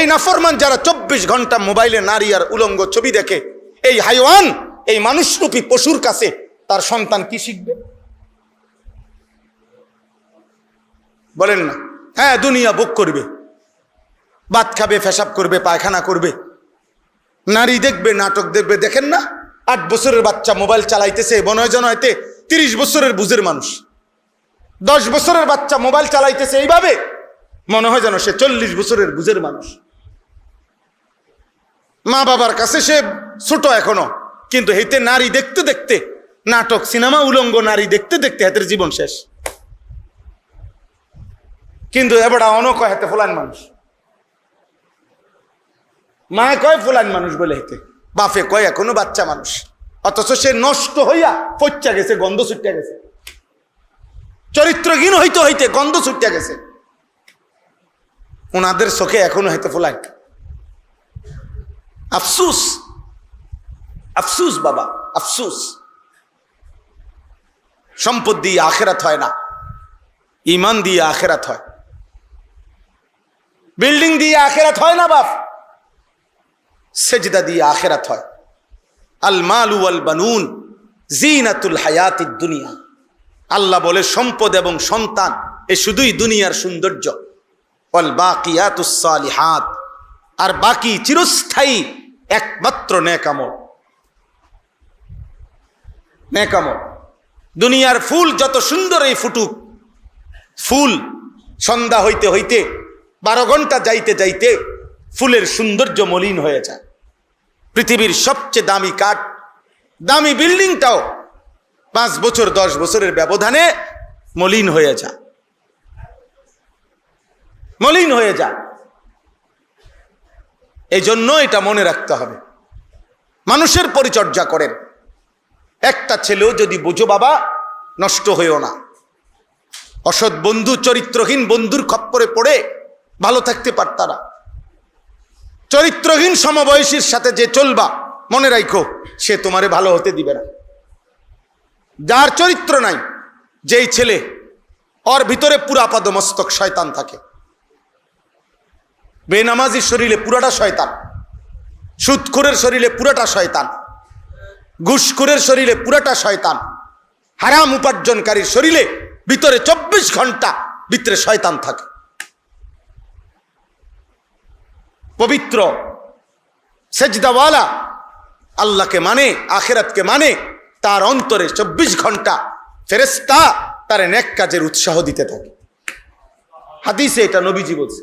এই নাফরমান যারা 24 ঘন্টা মোবাইলে নারী আর উলঙ্গ ছবি দেখে, এই হাইওয়ান, এই মানুষরূপী পশুর কাছে তার সন্তান কি শিখবে? বলেন না? হ্যাঁ, দুনিয়া ভোগ করবে, ভাত খাবে, পেশাব করবে, পায়খানা করবে, নারী দেখবে, নাটক দেখবে। দেখেন না, 8 বছরের বাচ্চা মোবাইল চালাইতেছে, মনে হয় যেন হয়তো 30 বছরের বুঝের মানুষ। 10 বছরের বাচ্চা মোবাইল চালাইতেছে এইভাবে, মনে হয় যেন সে 40 বছরের বুঝের মানুষ। মা বাবার কাছে সে ছোট এখনো, কিন্তু হেতে নারী দেখতে দেখতে, নাটক, সিনেমা, উলঙ্গ নারী দেখতে দেখতে হাতের জীবন শেষ। কিন্তু এবার অনক হাতে ফুলান মানুষ, মায়ে কয় ফুলান মানুষ বলে, হেতে বাপে কয় এখনো বাচ্চা মানুষ। অথচ সে নষ্ট হইয়া পচা গেছে, গন্ধ ছুটিয়া গেছে, চরিত্রহীন হইতে হইতে গন্ধ ছুটিয়া গেছে। ওনাদের চোখে এখনো হইতে ফুলান। আফসুস, আফসুস বাবা, আফসুস। সম্পদ দিয়ে আখেরাত হয় না, ইমান দিয়ে আখেরাত হয়। বিল্ডিং দিয়ে আখেরাত হয় না বাপ, সেজদা দিয়ে আখেরাত হয়। আল মালু ওয়াল বানুন জিনাতুল হায়াতিদ দুনিয়া। আল্লাহ বলে সম্পদ এবং সন্তান এ শুধুই দুনিয়ার সৌন্দর্য। ওয়াল বাকিয়াতুস সালিহাত, আর বাকি চিরস্থায়ী একমাত্র নেক আমল। নেক আমল। দুনিয়ার ফুল যত সুন্দর এই ফুটুক, ফুল সন্ধ্যা হইতে হইতে 12 ঘন্টা যাইতে যাইতে ফুলের সৌন্দর্য মলিন হয়ে যায়। পৃথিবীর সবচেয়ে দামি কাঠ, দামি বিল্ডিংটাও 5 বছর 10 বছরের ব্যবধানে মলিন হয়ে যায়, মলিন হয়ে যায়। এই জন্য এটা মনে রাখতে হবে, মানুষের পরিচর্যা করেন। একটা ছেলেও যদি বুঝো বাবা, নষ্ট হইও না। অসৎ বন্ধু, চরিত্রহীন বন্ধুর খপ্পরে পড়ে ভালো থাকতে পারতা না। চরিত্রহীন সমবয়সীর সাথে যে চলবা, মনে রাখো সে তোমারে ভালো হতে দিবে না। যার চরিত্র নাই, যেই ছেলে, ওর ভিতরে পুরা আপাদমস্তক শয়তান থাকে। বেনামাজির শরীরে পুরাটা শয়তান, সুদখোরের শরীরে পুরাটা শয়তান, ঘুষখোরের শরীরে পুরাটা শয়তান, হারাম উপার্জনকারীর শরীরে ভিতরে 24 ঘন্টা ভিতরে শয়তান থাকে। পবিত্র সেজদাওয়ালা, আল্লাহকে মানে, আখিরাতকে মানে, তার অন্তরে 24 ঘন্টা ফেরেশতা তার নেক কাজের উৎসাহ দিতে থাকে। হাদিসে এটা নবীজি বলছে।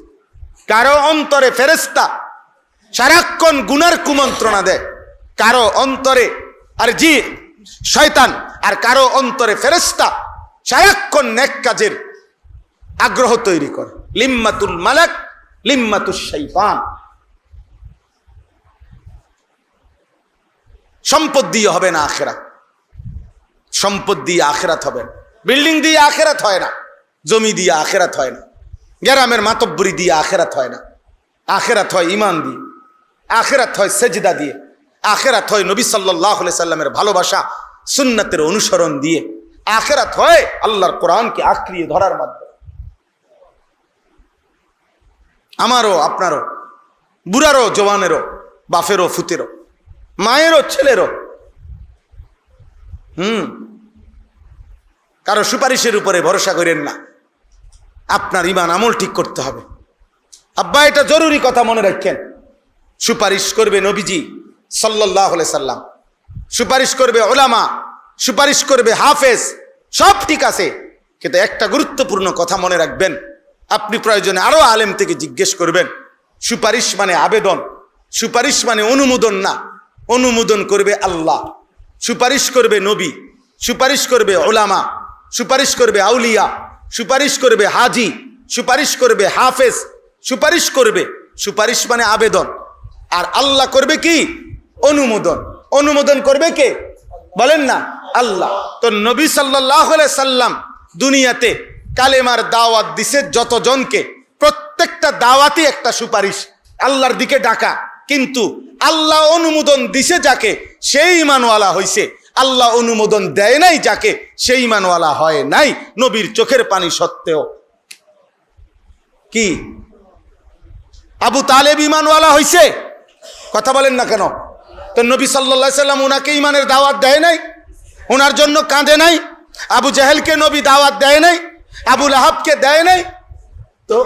কারো অন্তরে ফেরেশতা সারাক্ষণ গুনার কুমন্ত্রণা দেয়, কারো অন্তরে আর জি শয়তান, আর কারো অন্তরে ফেরেশতা সারাক্ষণ নেক কাজের আগ্রহ তৈরি করে। লিম্মাতুল মালাক লিম্মাতুশ শাইতান। সম্পদ দিয়ে হবে না আখিরাত, সম্পদ দিয়ে আখিরাত হবে না। বিল্ডিং দিয়ে আখিরাত হয় না, জমি দিয়ে আখিরাত হয় না, গ্রামের মাতব্বরি দিয়ে আখিরাত হয় না। আখিরাত হয় ঈমান দিয়ে, আখিরাত হয় সেজদা দিয়ে, আখিরাত হয় নবী সাল্লাল্লাহু আলাইহি সাল্লামের ভালোবাসা, সুন্নাতের অনুসরণ দিয়ে, আখিরাত হয় আল্লাহর কোরআনকে আঁকড়িয়ে ধরার মাধ্যমে। আমারও, আপনারও, বুড়ারও, জওয়ানেরও, বাপেরও, ফুতেরও, মায়েরও, ছেলেরও। কারো সুপারিশের উপরে ভরসা করেন না, আপনার ঈমান আমল ঠিক করতে হবে। আব্বা, এটা জরুরি কথা মনে রাখেন। সুপারিশ করবে নবীজি সাল্লাল্লাহু আলাইহি সাল্লাম, সুপারিশ করবে উলামা, সুপারিশ করবে হাফেজ, সব ঠিক আছে, কিন্তু একটা গুরুত্বপূর্ণ কথা মনে রাখবেন। আপনি প্রয়োজনে আরো আলেম থেকে জিজ্ঞেস করবেন। সুপারিশ মানে আবেদন, সুপারিশ মানে অনুমোদন না। অনুমোদন করবে আল্লাহ, সুপারিশ করবে নবী, সুপারিশ করবে উলামা, সুপারিশ করবে আউলিয়া, সুপারিশ করবে হাজি, সুপারিশ করবে হাফেজ, সুপারিশ করবে। সুপারিশ মানে আবেদন, আর আল্লাহ করবে কি? অনুমোদন। অনুমোদন করবে কে? বলেন না, আল্লাহ। তো নবী সাল্লাল্লাহু আলাইহি সাল্লাম দুনিয়াতে কালেমার দাওয়াত দিছে যতজনকে, প্রত্যেকটা দাওয়াতই একটা সুপারিশ, আল্লাহর দিকে ডাকা। কিন্তু আল্লাহ অনুমোদন দিছে যাকে, সেই ঈমানওয়ালা হইছে। আল্লাহ অনুমোদন দেয় নাই যাকে, সেই ঈমানওয়ালা হয় নাই, নবীর চোখের পানি সত্ত্বেও। কি আবু তালেব ইমানওয়ালা হইছে? কথা বলেন না কেন? তো নবী সাল্লাল্লাহু আলাইহি সাল্লাম উনাকে ইমানের দাওয়াত দেয় নাই? ওনার জন্য কাঁদে নাই? আবু জাহেলকে নবী দাওয়াত দেয় নাই? আবু লাহাবকে দেয় নাই? তো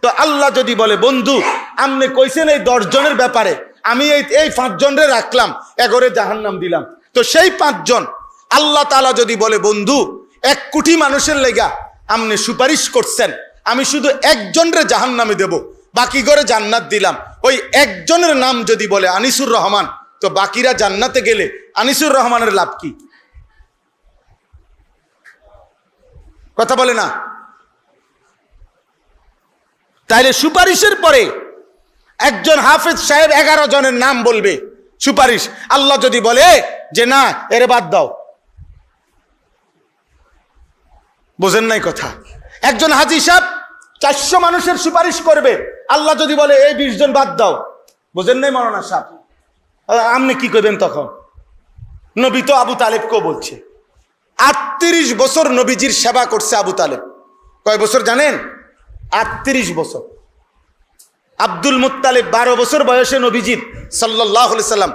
তো আল্লাহ যদি বলে বন্ধু আপনি কইছেন এই 10 জনের ব্যাপারে, আমি এই 5 জনরে রাখলাম, এগরে জাহান্নাম দিলাম, তো সেই 5 জন আল্লাহ তাআলা যদি বলে বন্ধু 1 কোটি মানুষের লেগা আপনি সুপারিশ করছেন, আমি শুধু 1 জনরে জাহান্নামে দেব, বাকি করে জান্নাত দিলাম, ওই 1 জনের নাম যদি বলে আনিসুর রহমান, তো বাকিরা জান্নাতে গেলে আনিসুর রহমানের লাভ কি? কথা বলে না? তাইলে সুপারিশের পরে একজন হাফেজ সাহেব 11 জনের নাম বলবে সুপারিশ, আল্লাহ যদি বলে যে না এরে বাদ দাও, বোঝেন নাই কথা? একজন হাজী সাহেব 400 মানুষের সুপারিশ করবে, আল্লাহ যদি বলে এই 20 জন বাদ দাও, বোঝেন নাই মাওলানা সাহেব? আপনি কি করবেন তখন? নবী তো আবু তালেবকেও বলছে 38 বছর নবীজির সেবা করছে আবু তালেব। কয় বছর জানেন? 38 বছর। আব্দুল মুত্তালিব 12 বছর বয়সে নবীজির সাল্লাল্লাহু আলাইহি সাল্লাম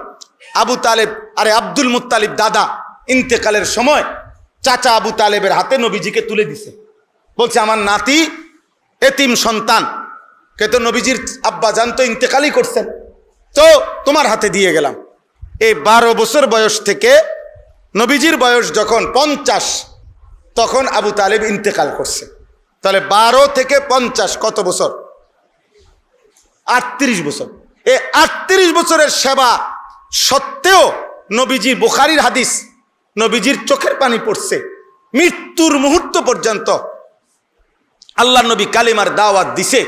আবু তালেব, আরে আব্দুল মুত্তালিব দাদা ইন্তেকালের সময় চাচা আবু তালেবের হাতে নবীজিকে তুলে দিছে, বলছে আমার নাতি এতিম সন্তান, কে তো নবীজির আব্বা জান তো ইন্তেকালই করছেন, তো তোমার হাতে দিয়ে গেলাম। এই 12 বছর বয়স থেকে নবীজির বয়স যখন 50, তখন আবু তালেব ইন্তেকাল করছে। তাহলে 12 থেকে 50 কত বছর? 38 বছর। এই 38 বছরের সেবা সত্ত্বেও নবীজির, বুখারীর হাদিস, নবীজির চোখের পানি পড়ছে, মৃত্যুর মুহূর্ত পর্যন্ত আল্লাহ নবী কালিমার দাওয়াত দিছে,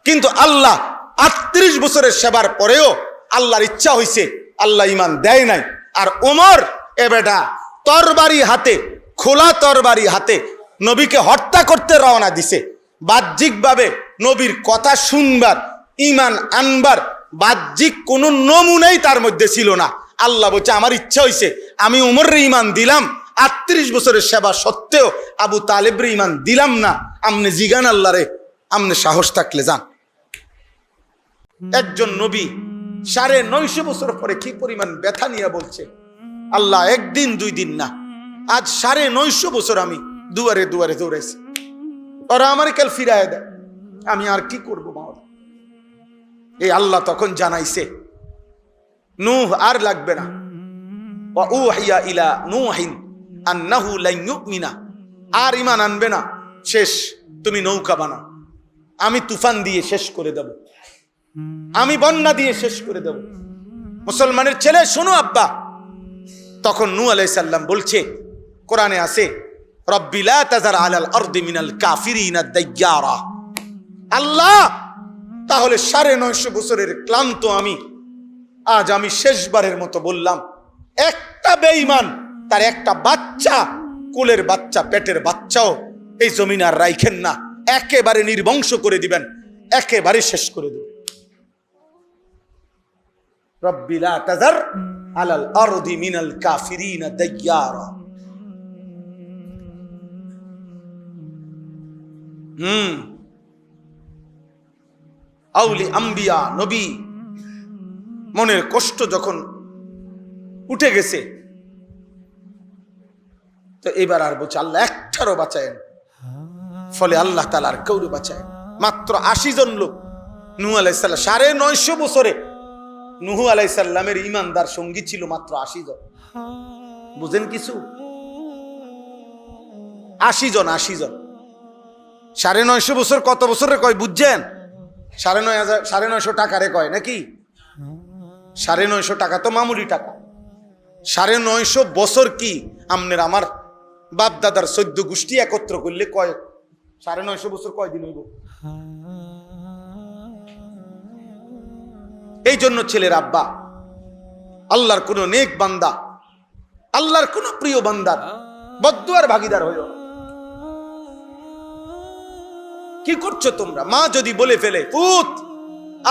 কিন্তু আল্লাহ 38 বছরের সেবার পরেও আল্লাহর ইচ্ছা হইছে, আল্লাহ ইমান দেয় নাই। আর ওমর এ বেটা তরবারি হাতে, খোলা তরবারি হাতে নবীকে হত্যা করতে রওনা দিছে। বাহ্যিকভাবে নবীর কথা শুনবার, ইমান আনবার বাহ্যিক কোনো নমুনাই তার মধ্যে ছিল না। আল্লাহ বলছে আমার ইচ্ছা হইছে, আমি উমরের ইমান দিলাম, 38 বছরের সেবা সত্ত্বেও আবু তালেবের ইমান দিলাম না। আমনে জিগান আল্লাহরে, আমনে সাহস থাকলে যান। একজন নবী 950 বছর পরে কি পরিমাণ ব্যথা নিয়ে বলছে, আল্লাহ 1 দিন 2 দিন না, আজ 950 বছর আমি দুয়ারে দুয়ারে দৌড়াইছি, ওরা আমার কাল ফিরায় দেয়, আমি আর কি করবো মাওলা? এই আল্লাহ তখন জানাইছে নূহ আর লাগবে না, ওয়া উহিয়া ইলা নূহিন আন্নাহু লান ইউমিনা, আর ঈমান আনবে না, শেষ, তুমি নৌকা বানাও, আমি তুফান দিয়ে শেষ করে দেব, আমি বন্যা দিয়ে শেষ করে দেব। মুসলমানের ছেলে শোনো আব্বা। তখন নূহ আলাইহিস সালাম বলছে, কোরআনে আছে রব্বি লা তাযার আলাল আরদি মিনাল কাফিরিনা দাইয়ারা, আল্লাহ তাহলে 950 বছরের ক্লান্ত আজ আমি শেষবারের মতো বললাম, একটা বেঈমান তার একটা বাচ্চা, কোলের বাচ্চা, পেটের বাচ্চাও এই জমিন আর রাইখেন না, একেবারে নির্বংশ করে দিবেন, একেবারে শেষ করে দিবেন। রব্বি লা তাযার আলাল আরদি মিনাল কাফিরিনা দাইয়ারা। আউলি আম্বিয়া নবী মনের কষ্ট যখন উঠে গেছে, তো এবার আর বলছে আল্লাহ একটারও বাঁচায়েন। ফলে আল্লাহ তাআলা আর কাউরে বাঁচায়, মাত্র 80 জন লোক। নূহ আলাইহিস সালাম 950 বছরে নূহ আলাইহিস সালামের ঈমানদার সঙ্গী ছিল মাত্র 80 জন। বুঝেন কিছু? 80 জন। 950 বছর কত বছরে কয় বুঝছেন? 950 টাকারে কয় নাকি? 950 টাকা তো মামুলি টাকা। 950 বছর কি আমনের আমার বাপ দাদার 14 গোষ্ঠী একত্র করলে কয় 950 বছর কয় দিন হইব? এই জন্য ছেলের আব্বা আল্লাহর কোন নেক বান্দা, আল্লাহর কোন প্রিয় বান্দার বদদুয়ার ভাগীদার হইও না। কি করছো তোমরা? মা যদি বলে ফেলে পুত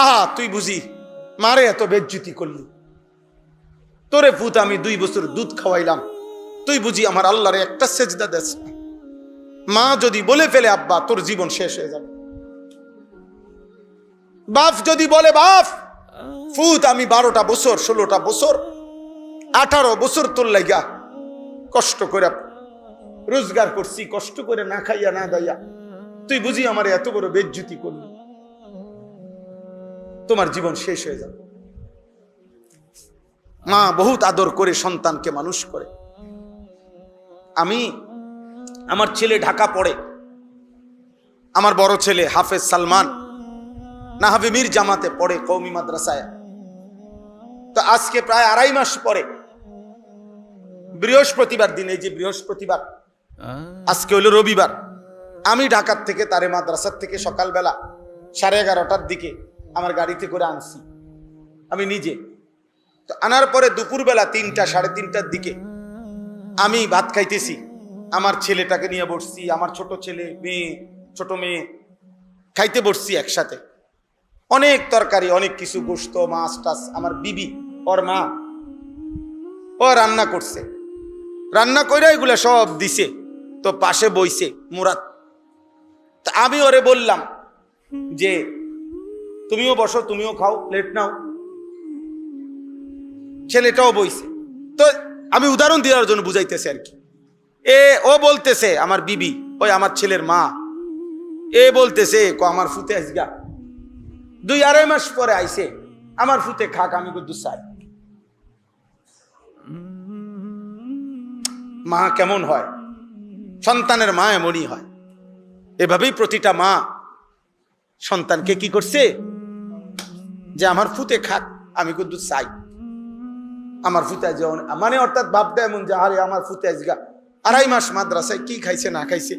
আহা তুই বুঝি মারে এত বেজ্জতি করলি, তোরে পুত আমি 2 বছর দুধ খাওয়াইলাম, তুই বুঝি আমার আল্লাহরে একটা সেজদা দেস না। মা যদি বলে ফেলে আব্বা তোর জীবন শেষ হয়ে যাবে। বাপ যদি বলে বাপ ফুত আমি 12টা বছর 16টা বছর 18 বছর তোর লাগা কষ্ট করে রোজগার করছি, কষ্ট করে না খাইয়া না দাইয়া তুই বুঝি আমার এত বড় বেজ্জতি করলি, তোমার জীবন শেষ হয়ে যাবে। মা বহুত আদর করে সন্তানকে মানুষ করে। আমার ছেলে ঢাকা পড়ে, আমার বড় ছেলে হাফেজ সালমান নাহাবে মীর জামাতে পড়ে কওমি মাদ্রাসায়। তো আজকে প্রায় 2.5 মাস পরে বৃহস্পতিবার দিন, এই যে বৃহস্পতিবার, আজকে হলো রবিবার, আমি ঢাকার থেকে তারে মাদ্রাসার থেকে সকালবেলা 11:30টার দিকে আমার গাড়িতে করে আনছি আমি নিজে। তো আনার পরে দুপুরবেলা 3টা 3:30টার দিকে আমি ভাত খাইতেছি, আমার ছেলেটাকে নিয়ে বসছি, আমার ছোট ছেলে মেয়ে ছোট মেয়ে খাইতে বসছি একসাথে। অনেক তরকারি, অনেক কিছু, গোশত মাছ টাছ। আমার বিবি ওর মা ও রান্না করছে, রান্না করে এগুলা সব দিছে। তো পাশে বইছে মুরাদ। তা আমি ওরে বললাম যে তুমিও বসো, তুমিও খাও, প্লেট নাও। ছেলেটাও বইছে। তো আমি উদাহরণ দেওয়ার জন্য বুঝাইতেছে আর কি। ও বলতেছে, আমার বিবি ওই আমার ছেলের মা, বলতেছে আমার ফুতে আসগা 2-2.5 মাস পরে আইছে, আমার ফুতে খাক, আমি কিন্তু চাই। মা কেমন হয়? সন্তানের মা এমনই হয়। এভাবেই প্রতিটা মা সন্তানকে কি করছে, যে আমার ফুতে খাক, আমি কিন্তু চাই। আমার ফুতে যেমন মানে অর্থাৎ ভাবটা এমন যে আরে আমার ফুতে আজগা 2.5 মাস মাদ্রাসায় কি খাইছে না খাইছে।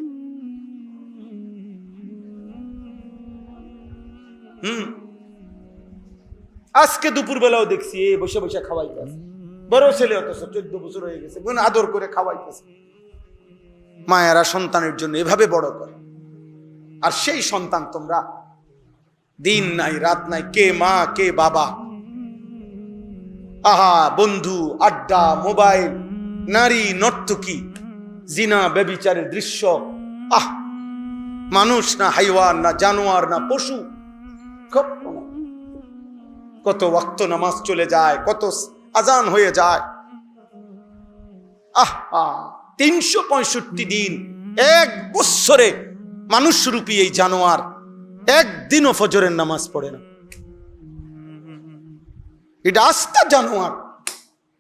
আজকে দুপুর বেলাও দেখছি বসে বসে খাওয়াইতেছে, বড় ছেলে অথচ 14 বছর হয়ে গেছে, আদর করে খাওয়াইতেছে। মায়েরা সন্তানের জন্য এভাবে বড় করে। আর সেই সন্তান তোমরা দিন নাই রাত নাই, কে মা কে বাবা, আহা বন্ধু, আড্ডা, মোবাইল, নারী, নর্তকী, জিনা, ব্যভিচারের দৃশ্য। মানুষ না হাইওয়ান, না জানোয়ার, না পশু। কত ওয়াক্ত নামাজ চলে যায়, কত আজান হয়ে যায়। 365 দিন, 1 বৎসরে মানুষ রূপী এই জানোয়ার একদিনও ফজরের নামাজ পড়ে না। এটা আস্থা জানোয়ার,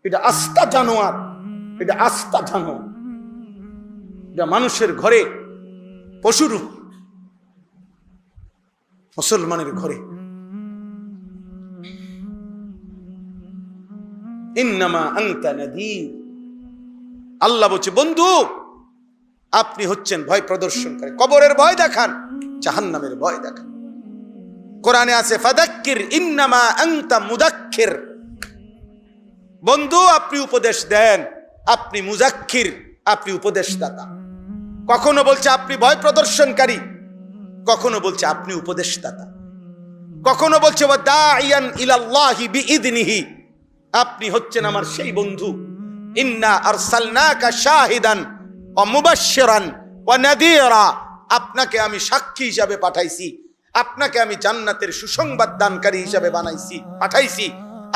এটা আস্থা জানোয়ার, এটা আস্থা জানোয়ার। এটা মানুষের ঘরে পশুরূপ, মুসলমানের ঘরে। ইন্নামা আনতা নাযীর। আল্লাহ বলছে বন্ধু আপনি হচ্ছেন ভয় প্রদর্শনকারী। কবরের ভয় দেখান, জাহান্নামের ভয় দেখান। কোরআনে আছে ফাদাক্কির ইন্নামা আনতা মুদাক্কির। বন্ধু আপনি উপদেশ দেন, আপনি মুজাক্কির, আপনি উপদেশদাতা। কখনো বলছে আপনি ভয় প্রদর্শনকারী, কখনো বলছে আপনি উপদেশদাতা, কখনো বলছে ওয়া দাইয়ান ইলাল্লাহি বিইذনিহি। আপনি হচ্ছেন আমার সেই বন্ধু। ইন্না আরসালনাকা শাহিদান ওয়া মুবাশশিরান ওয়া নাযীরা। আপনাকে আমি সাক্ষী হিসাবে পাঠাইছি, আপনাকে আমি জান্নাতের সুসংবাদ দানকারী হিসাবে পাঠাইছি,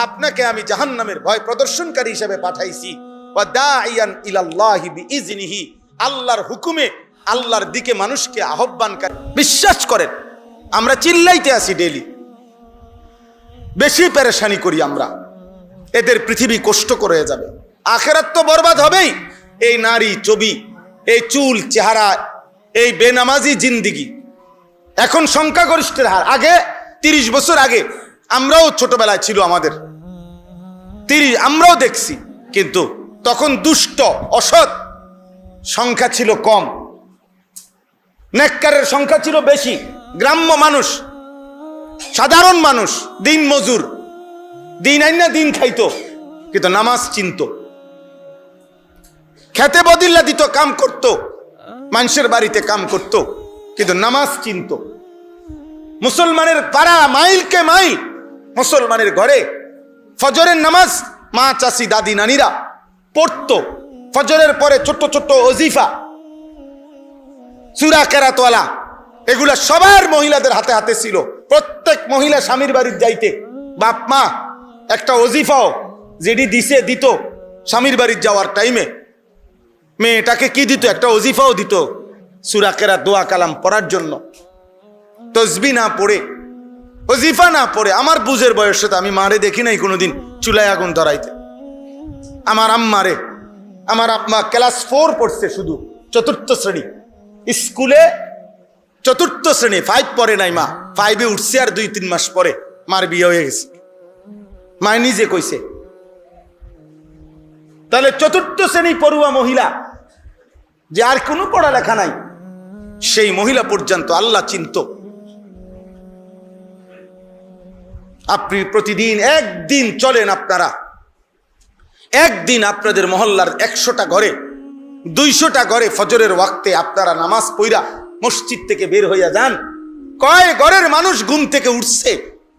আপনাকে আমি জাহান্নামের ভয় প্রদর্শনকারী হিসাবে পাঠাইছি। ওয়া দাইয়ান ইলাল্লাহি বিইذনিহি। আল্লাহর হুকুমে, আল্লাহর দিকে মানুষকে আহ্বানকারী। বিশ্বাস করেন আমরা চিল্লাইতে আসি ডেইলি, বেশি পেরেশানি করি আমরা। এদের পৃথিবী কষ্ট করে যাবে, আখেরাত তো বরবাদ হবেই। এই নারী ছবি, এই চুল চেহারা, এই বেনামাজি জিন্দিগি এখন সংখ্যাগরিষ্ঠের হার। আগে 30 বছর আগে আমরাও ছোটবেলায় ছিল, আমাদের 30 আমরাও দেখছি, কিন্তু তখন দুষ্ট অসৎ সংখ্যা ছিল কম, নেককারের সংখ্যা ছিল বেশি। গ্রাম্য মানুষ, সাধারণ মানুষ, দিন মজুর, দিন আইনা দিন খাইতো, কিন্তু নামাজ চিনত। খেতে বদিল্লা দিত, কাম করত, মানুষের বাড়িতে কাম করত, কিন্তু নামাজ চিনত। মুসলমানের পাড়া মাইলকে মাইল মুসলমানের ঘরে ফজরের নামাজ মা চাচি দাদি নানিরা পড়তো। ফজরের পরে ছোট্ট ছোট্ট ওজিফা, সূরা কেরাতওয়ালা, এগুলা সবার মহিলাদের হাতে হাতে ছিল। প্রত্যেক মহিলা স্বামীর বাড়ির যাইতে বাপ মা একটা ওজিফাও যেটি দিত স্বামীর বাড়ির যাওয়ার টাইমে মেয়েটাকে কি দিত, একটা ওজিফাও দিত সূরা কেরাত দোয়া কালাম পড়ার জন্য। তসবিহ না পড়ে, ওজিফা না পড়ে, আমার বুঝের বয়সে তো আমি মারে দেখি নাই কোনোদিন চুলায় আগুন ধরাইতে। আমার আম্মা ক্লাস 4 পড়ছে, শুধু 4র্থ শ্রেণী স্কুলে, 4র্থ শ্রেণী, 5 পড়ে নাই মা, 5-এ উঠছে আর 2-3 মাস পরে মার বিয়ে হয়ে গেছে। মা নিজে কইছে। তাহলে 4র্থ শ্রেণী পড়ুয়া মহিলা যে আর কোনো পড়ালেখা নাই, সেই মহিলা পর্যন্ত আল্লাহ চিনত। আপনি প্রতিদিন একদিন চলেন, আপনারা একদিন আপনাদের মহল্লার 100টা ঘরে 200টা ঘরে ফজরের ওয়াক্তে আপনারা নামাজ পড়া মসজিদ থেকে বের হইয়া যান। কয় ঘরের মানুষ ঘুম থেকে উঠছে,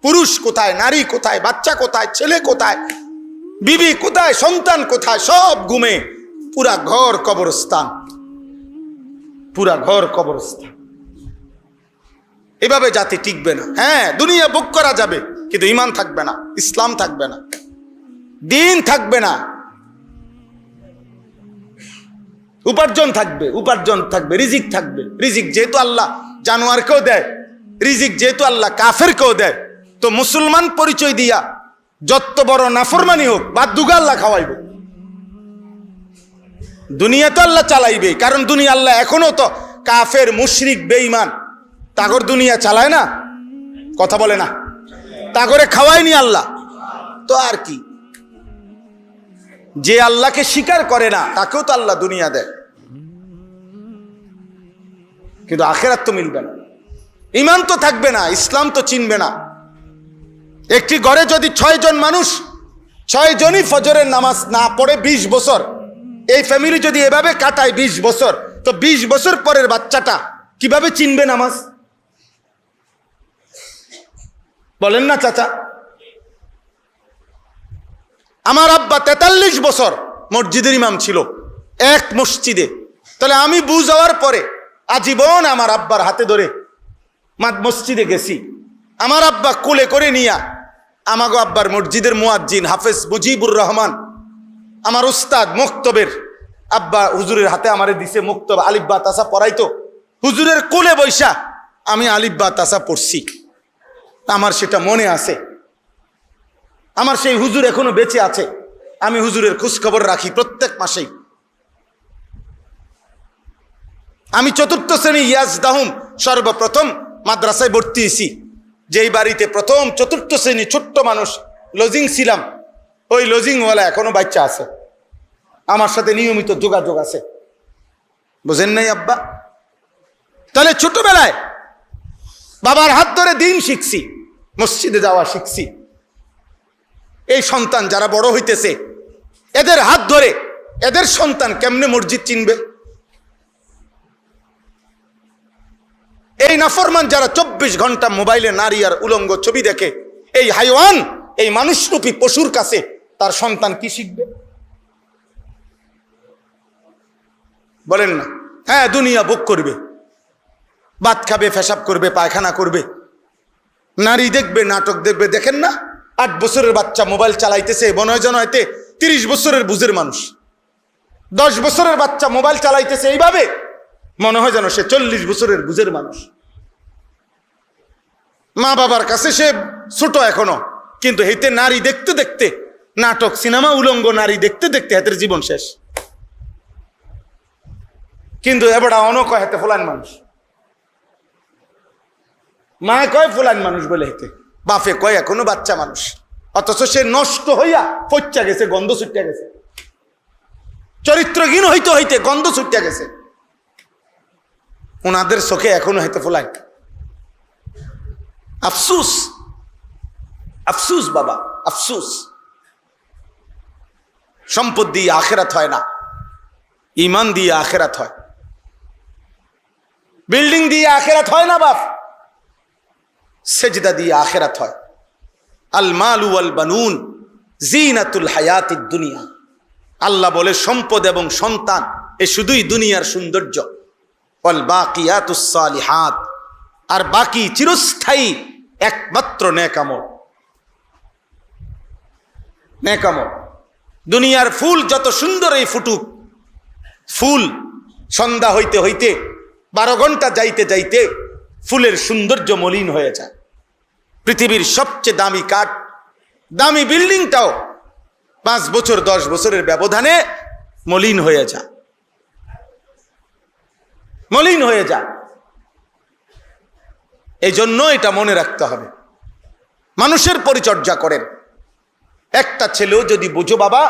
পুরুষ কোথায়, নারী কোথায়, বাচ্চা কোথায়, ছেলে কোথায়, বিবি কোথায়, সন্তান কোথায়, সব ঘুমে, পুরা ঘর কবরস্থান, পুরা ঘর কবরস্থান। এভাবে জাতি টিকবে না। হ্যাঁ, দুনিয়া ভোগ করা যাবে, কিন্তু ঈমান থাকবে না, ইসলাম থাকবে না, দিন থাকবে না। উপার্জন থাকবে, রিজিক থাকবে। রিজিক যেহেতু আল্লাহ জানোয়ারকেও দেয়, রিজিক যেহেতু আল্লাহ কাফেরকেও দেয়, তো মুসলমান পরিচয় দিয়া যত বড় নাফরমানি হোক বা দুগা আল্লাহ খাওয়াইবে। দুনিয়া তো আল্লাহ চালাইবে, কারণ দুনিয়া আল্লাহ এখনো তো কাফের মুশরিক বেঈমান তাগর দুনিয়া চালায় না, কথা বলে না, তাগরে খাওয়ায়নি আল্লাহ। তো আর কি, যে আল্লাহকে স্বীকার করে না তাকেও তো আল্লাহ দুনিয়া দেয়, কিন্তু আখিরাত তো মিলবে না, ঈমান তো থাকবে না, ইসলাম তো চিনবে না। একটি ঘরে যদি 6 জন মানুষ, 6 জনই ফজরের নামাজ না পড়ে 20 বছর, এই ফ্যামিলি যদি এভাবে কাটায় 20 বছর, তো 20 বছর পরের বাচ্চাটা কিভাবে চিনবে নামাজ? বলেন না চাচা? আমার আব্বা 43 বছর মসজিদের ইমাম ছিল, এক মসজিদে। তাহলে আমি বুঝ যাওয়ার পরে আজীবন আমার আব্বার হাতে ধরে মসজিদে গেছি। আমার আব্বা কোলে করে নিয়া আমাগো আব্বার মসজিদের মুয়াজ্জিন হাফেজ মুজিবুর রহমান, আমার উস্তাদ মুক্তবের আব্বা হুজুরের হাতে আমারে দিছে মুক্তব, আলিফ বা তাসা পড়াইতো। হুজুরের কোলে বৈশা আমি আলিফ বা তাসা পড়ছি, আমার সেটা মনে আছে। আমার সেই হুজুর এখনো বেঁচে আছে, আমি হুজুরের খোঁজখবর রাখি প্রত্যেক মাসেই। আমি 4র্থ শ্রেণী ইয়াজদাহুম সর্বপ্রথম মাদ্রাসায় ভর্তি হয়েছি, যেই বাড়িতে প্রথম 4র্থ শ্রেণী ছোট্ট মানুষ লজিং ছিলাম, ওই লজিংওয়ালা এখনো বাচ্চা আছে, আমার সাথে নিয়মিত যোগাযোগ আছে। বুঝেন নাই আব্বা? তাহলে ছোটবেলায় বাবার হাত ধরে দিন শিখছি, মসজিদে যাওয়া শিখছি। এই সন্তান যারা বড় হইতেছে, এদের হাত ধরে এদের সন্তান কেমনে মসজিদ চিনবে? এই নাফরমান যারা 24 ঘন্টা মোবাইলে নারী আর উলঙ্গ ছবি দেখে, এই হাইওয়ান, এই মানুষরূপী পশুর কাছে তার সন্তান কি শিখবে? বলেন না? হ্যাঁ, দুনিয়া ভোগ করবে, ভাত খাবে, পেশাব করবে, পায়খানা করবে, নারী দেখবে, নাটক দেখবে। দেখেন না, 8 বছরের বাচ্চা মোবাইল চালাইতেছে, মনে হয় যেন হয়তো 30 বছরের বুঝের মানুষ। 10 বছরের বাচ্চা মোবাইল চালাইতেছে এইভাবে, মনে হয় যেন সে 40 বছরের বুঝের মানুষ। মা বাবার কাছে সে ছোট এখনো, কিন্তু হেতে নারী দেখতে দেখতে, নাটক সিনেমা উলঙ্গ নারী দেখতে দেখতে হাতের জীবন শেষ। কিন্তু এবার অনক হেতে ফুলান মানুষ, মায়ে কয় ফুলান মানুষ বলে, হেতে বাপে কয় এখনো বাচ্চা মানুষ, অথচ সে নষ্ট হইয়া পচা গেছে, গন্ধ ছুটিয়া গেছে, চরিত্রহীন হইতে হইতে গন্ধ ছুটিয়া গেছে। ওনাদের চোখে এখনো হেতে ফুলান। আফসুস, আফসুস বাবা, আফসুস। সম্পদ দিয়ে আখেরাত হয় না, ঈমান দিয়ে আখেরাত হয়। বিল্ডিং দিয়ে আখেরাত হয় না বাপ, সেজদা দিয়ে আখেরাত হয়। আল মালু ওয়াল বানুন জিনাতুল হায়াতিদ দুনিয়া। আল্লাহ বলে সম্পদ এবং সন্তান এ শুধুই দুনিয়ার সৌন্দর্য। ওয়াল বাকিয়াতুস সালিহাত, আর বাকি চিরস্থায়ী একমাত্র নেক আমল। নেক আমল। দুনিয়ার ফুল যত সুন্দর এই ফুটুক, ফুল সন্ধ্যা হইতে হইতে 12 ঘন্টা যাইতে যাইতে ফুলের সৌন্দর্য মলিন হয়ে যায়। পৃথিবীর সবচেয়ে দামি কাঠ, দামি বিল্ডিংটাও 5 বছর 10 বছরের ব্যবধানে মলিন হয়ে যায়, মলিন হয়ে যায়। এই জন্য এটা মনে রাখতে হবে, মানুষের পরিচর্যা করেন। একটা ছেলেও যদি বুঝো বাবা,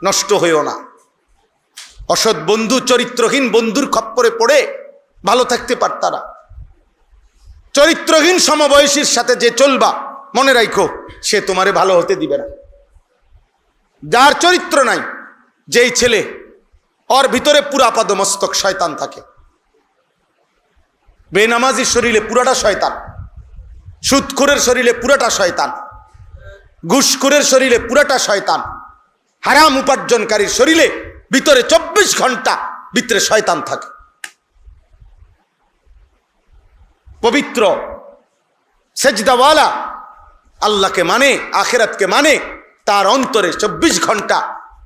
নষ্ট হইও না। অসৎ বন্ধু, চরিত্রহীন বন্ধুর খপ্পরে পড়ে ভালো থাকতে পারতা না। চরিত্রহীন সমবয়সীর সাথে যে চলবা, মনে রাখো সে তোমারে ভালো হতে দিবে না। যার চরিত্র নাই, যেই ছেলে, ওর ভিতরে পুরা পাদমস্তক শয়তান থাকে। বেনামাজির শরীরে পুরাটা শয়তান, সুদখোরের শরীরে পুরাটা শয়তান, ঘুষখোরের শরীরে পুরাটা শয়তান, হারাম উপার্জনকারীর শরীরে ভিতরে 24 ঘন্টা ভিতরে শয়তান থাকে। পবিত্র সেজদাওয়ালা, আল্লাহকে মানে, আখিরাতকে মানে, তার অন্তরে 24 ঘন্টা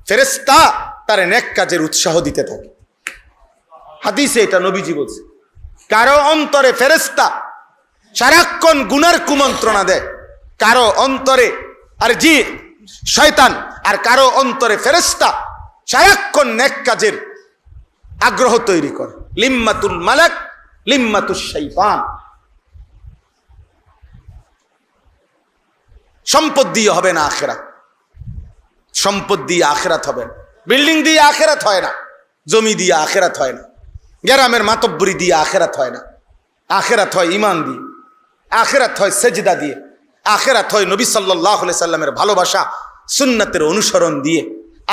ফেরেশতা তার নেক কাজের উৎসাহ দিতে থাকে। হাদিসে এটা নবীজি বলছে, কারো অন্তরে ফেরেশতা সারাক্ষণ গুনার কুমন্ত্রণা দেয়, কারো অন্তরে আর জি শয়তান, আর কারো অন্তরে ফেরেশতা সারাক্ষণ নেক কাজের আগ্রহ তৈরি করে। লিম্মাতুল মালাক লিম্মাতুশ শাইতান। সম্পদ দিয়ে হবে না আখিরাত, সম্পদ দিয়ে আখিরাত হবে না। বিল্ডিং দিয়ে আখিরাত হয় না, জমি দিয়ে আখিরাত হয় না, গ্রামের মাতব্বরি দিয়ে আখিরাত হয় না। আখিরাত হয় ঈমান দিয়ে, আখিরাত হয় সেজদা দিয়ে, আখিরাত হয় নবী সাল্লাল্লাহু আলাইহি সাল্লামের ভালোবাসা সুন্নাতের অনুসরণ দিয়ে,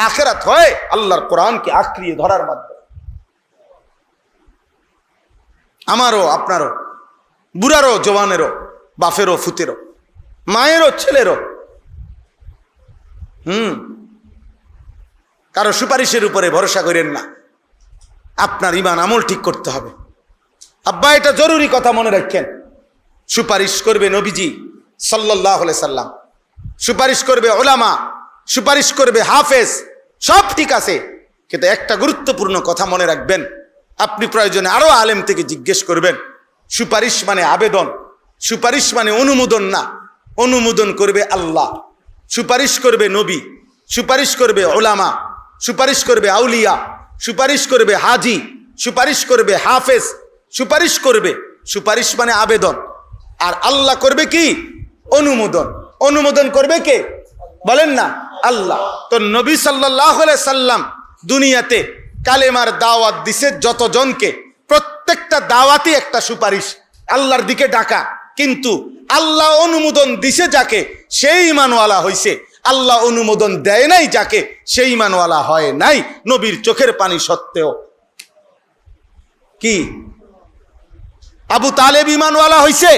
আখিরাত হয় আল্লাহর কোরআনকে আঁকড়িয়ে ধরার মাধ্যমে। আমারও, আপনারও, বুড়ারও, জওয়ানেরও, বাপেরও, ফুতেরও, মায়েরও, ছেলেরও কারো সুপারিশের উপরে ভরসা করেন না। আপনার ঈমান আমল ঠিক করতে হবে। আব্বা, এটা জরুরি কথা মনে রাখেন। সুপারিশ করবে নবীজি সাল্লাল্লাহু আলাইহি সাল্লাম, সুপারিশ করবে উলামা, সুপারিশ করবে হাফেজ, সব ঠিক আছে, কিন্তু একটা গুরুত্বপূর্ণ কথা মনে রাখবেন। আপনি প্রয়োজনে আরো আলেম থেকে জিজ্ঞেস করবেন। সুপারিশ মানে আবেদন, সুপারিশ মানে অনুমোদন না। অনুমোদন করবে আল্লাহ, সুপারিশ করবে নবী, সুপারিশ করবে উলামা, সুপারিশ করবে আউলিয়া, সুপারিশ করবে হাজি, সুপারিশ করবে হাফেজ, সুপারিশ করবে। সুপারিশ মানে আবেদন, আর আল্লাহ করবে কি? অনুমোদন। অনুমোদন করবে কে? বলেন না, আল্লাহ। তো নবী সাল্লাল্লাহু আলাইহি সাল্লাম দুনিয়াতে কালেমার দাওয়াত দিছে যতজনকে, প্রত্যেকটা দাওয়াতই একটা সুপারিশ, আল্লাহর দিকে ডাকা। কিন্তু আল্লাহ অনুমোদন দিছে যাকে, সেই ঈমানওয়ালা হইছে। আল্লাহ অনুমোদন দেয় নাই যাকে, সেই ঈমানওয়ালা হয় নাই, নবীর চোখের পানি সত্ত্বেও। কি আবু তালেব ঈমানওয়ালা হইছে?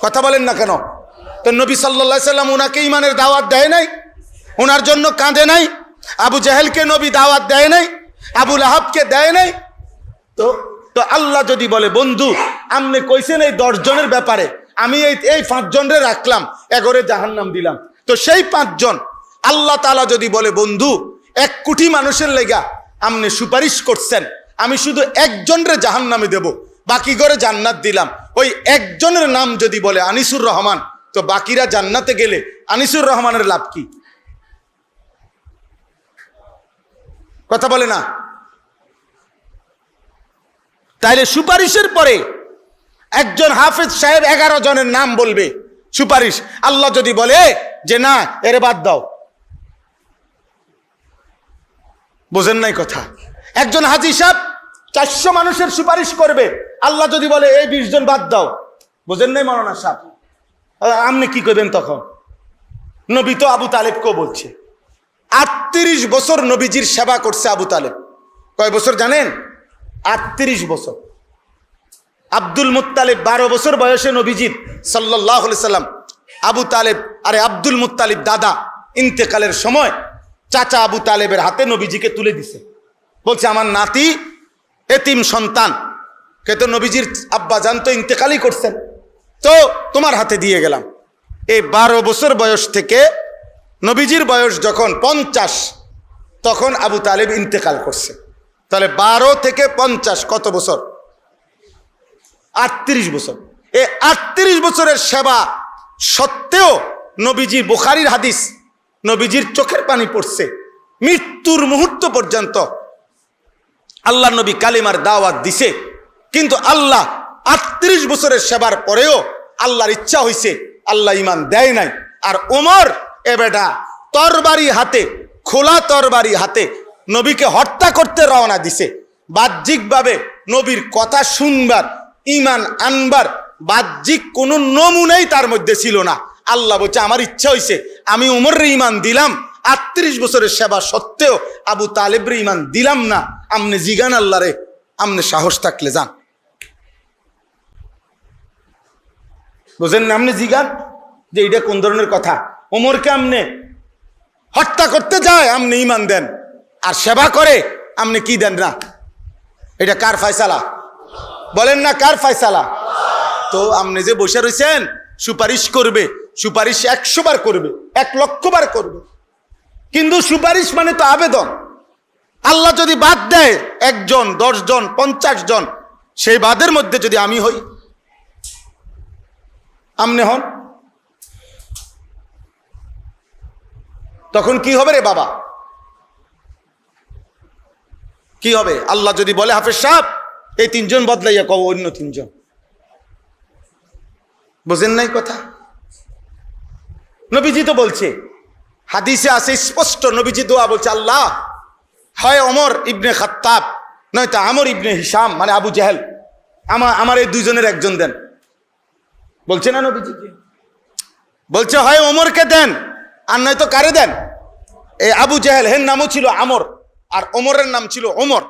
কথা বলেন না কেন? তো নবী সাল্লাল্লাহু আলাইহি সাল্লাম উনাকে ঈমানের দাওয়াত দেয় নাই? ওনার জন্য কাঁদে নাই? আবু জাহেলকে নবী দাওয়াত দেয় নাই? আবু লাহাবকে দেয় নাই? তো তো আল্লাহ যদি বলে, বন্ধু আপনি কইছেন এই 10 জনের ব্যাপারে, আমি এই 5 জনের রাখলাম, 11 জাহান্নাম দিলাম, তো সেই 5 জন আল্লাহ তাআলা যদি বলে, বন্ধু 1 কোটি মানুষের লেগা আপনি সুপারিশ করছেন, আমি শুধু 1 জনের জাহান্নামে দেব, বাকি করে জান্নাত দিলাম, ওই 1 জনের নাম যদি বলে আনিসুর রহমান, তো বাকিরা জান্নাতে গেলে আনিসুর রহমানের লাভ কি? কথা বলে না? তাইলে সুপারিশের পরে একজন হাফেজ সাহেব 11 জনের নাম বলবে সুপারিশ, আল্লাহ যদি বলে যে না এরে বাদ দাও, বোঝেন নাই কথা? একজন হাজী সাহেব 400 মানুষের সুপারিশ করবে, আল্লাহ যদি বলে এই 20 জন বাদ দাও, বোঝেন নাই মাওলানা সাহেব? আপনি কি করবেন তখন? নবী তো আবু তালেবকেও বলছে, 38 বছর নবীজির সেবা করছে আবু তালেব। কয় বছর জানেন? 38 বছর। আব্দুল মুত্তালিব 12 বছর বয়সে নবীজি সাল্লাল্লাহু আলাইহি সাল্লাম, আবু তালেব আরে আব্দুল মুত্তালিব দাদা ইন্তেকালের সময় চাচা আবু তালেবের হাতে নবীজিকে তুলে দিছে, বলছে আমার নাতি এতিম সন্তান। কে তো নবীজির আব্বা জান তো ইন্তেকালই করছেন, তো তোমার হাতে দিয়ে গেলাম। এই 12 বছর বয়স থেকে নবীজির বয়স যখন 50, তখন আবু তালেব ইন্তেকাল করছে। তাহলে 12 থেকে 50 কত বছর? 38 বছর। এই 38 বছরের সেবা সত্ত্বেও নবীজি, বুখারীর হাদিস, নবীজির চোখের পানি পড়ছে মৃত্যুর মুহূর্ত পর্যন্ত। আল্লাহ নবী কালিমার দাওয়াত দিছে, কিন্তু আল্লাহ 38 বছরের সেবার পরেও আল্লাহর ইচ্ছা হইছে, আল্লাহ ইমান দেয় নাই। আর ওমর এ বেটা তরবারি হাতে, খোলা তরবারি হাতে নবীকে হত্যা করতে রওনা দিছে। বাহ্যিকভাবে নবীর কথা শুনবার, ইমান আনবার বাহ্যিক কোনো নমুনাই তার মধ্যে ছিল না। আল্লাহ বলছে, আমার ইচ্ছা হইছে, আমি উমরের ইমান দিলাম, 38 বছরের সেবা সত্ত্বেও আবু তালেবের ইমান দিলাম না। আমনে জিগান আল্লাহ রে, আমনে সাহস থাকলে যান। বুঝেন না? আমনে জিগান যে এটা কোন ধরনের কথা। ওমরকে আমনে হত্যা করতে যায়, আমনে ইমান দেন, আর সেবা করে আমনে কি দেন না? এটা কার ফয়সালা? বলেন না, কার ফয়সালা? তো আমনে যে বসে রয়েছেন, সুপারিশ করবে, সুপারিশ 100 বার করবে, 1 লক্ষ বার করবে, কিন্তু সুপারিশ মানে তো আবেদন। আল্লাহ যদি বাদ দেয় 1 জন, 10 জন, 50 জন, সেই বাদের মধ্যে যদি আমি হই, আমনে হন, তখন কি হবে রে বাবা? কি হবে? আল্লাহ যদি বলে, হাফেজ সাহেব এই 3 জন বদলাইয়া কব অন্য 3 জন। বুঝেন নাই কথা? নবীজি তো বলছে, হাদিসে আছে স্পষ্ট, নবীজি দোয়া বলছে, আল্লাহ হয় ওমর ইবনে খাত্তাব নয়তো আমর ইবনে হিশাম মানে আবু জেহেল, আমার এই 2 জনের একজন দেন। বলছে না নবীজি? বলছে হয় ওমরকে দেন আর নয়তো কারে দেন? এই আবু জেহেল, হের নামও ছিল আমর আর ওমরের নাম ছিল ওমর।